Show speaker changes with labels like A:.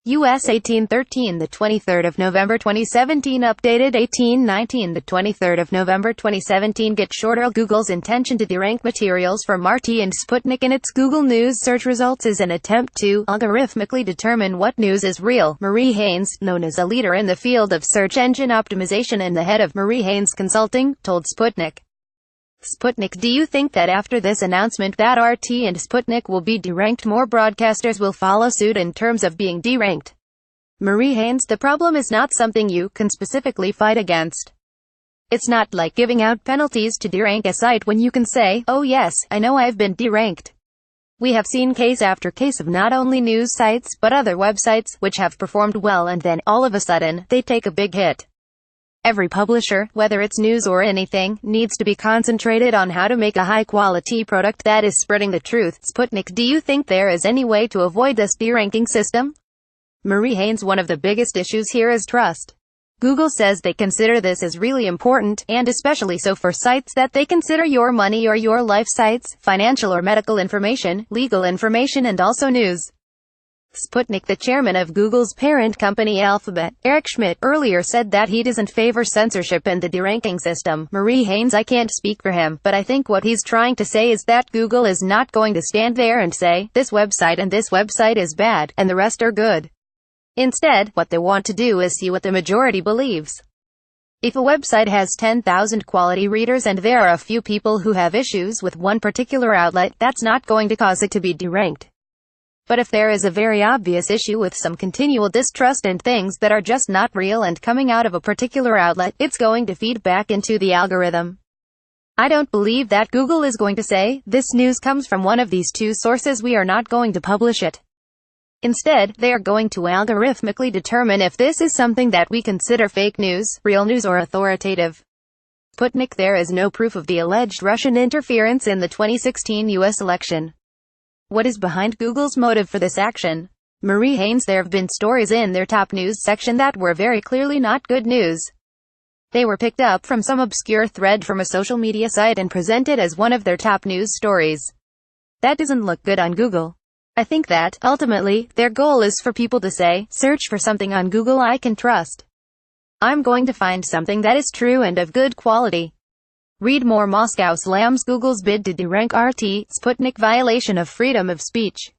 A: US 1813 the 23rd of November 2017 updated 1819 the 23rd of November 2017 Get short URLGoogle's intention to derank materials from RT and Sputnik in its Google News search results is an attempt to algorithmically determine what news is real. Marie Haynes, known as a leader in the field of search engine optimization and the head of Haynes Consulting, told Sputnik. Sputnik Do you think that after this announcement that RT and Sputnik will be deranked, more broadcasters will follow suit in terms of being deranked? Marie Haynes: the problem is not something you can specifically fight against. It's not like giving out penalties to derank a site when you can say, oh yes, I know I've been deranked. We have seen case after case of not only news sites, but other websites, which have performed well and then, all of a sudden, they take a big hit. Every publisher, whether it's news or anything, needs to be concentrated on how to make a high-quality product that is spreading the truth. Sputnik: do you think there is any way to avoid this deranking system? Marie Haynes: one of the biggest issues here is trust. Google says they consider this as really important, and especially so for sites that they consider your money or your life sites, financial or medical information, legal information and also news. Sputnik: the chairman of Google's parent company Alphabet, Eric Schmidt, earlier said that he doesn't favor censorship and the deranking system. Marie Haynes: I can't speak for him, but I think what he's trying to say is that Google is not going to stand there and say, this website and this website is bad, and the rest are good. Instead, what they want to do is see what the majority believes. If a website has 10,000 quality readers and there are a few people who have issues with one particular outlet, that's not going to cause it to be deranked. But if there is a very obvious issue with some continual distrust and things that are just not real and coming out of a particular outlet, it's going to feed back into the algorithm. I don't believe that Google is going to say, this news comes from one of these two sources, we are not going to publish it. Instead, they are going to algorithmically determine if this is something that we consider fake news, real news or authoritative. Sputnik: there is no proof of the alleged Russian interference in the 2016 US election. What is behind Google's motive for this action? Marie Haynes: there have been stories in their top news section that were very clearly not good news. They were picked up from some obscure thread from a social media site and presented as one of their top news stories. That doesn't look good on Google. I think that, ultimately, their goal is for people to say, search for something on Google I can trust. I'm going to find something that is true and of good quality. Read more. Moscow slams Google's bid to derank RT, Sputnik: violation of freedom of speech.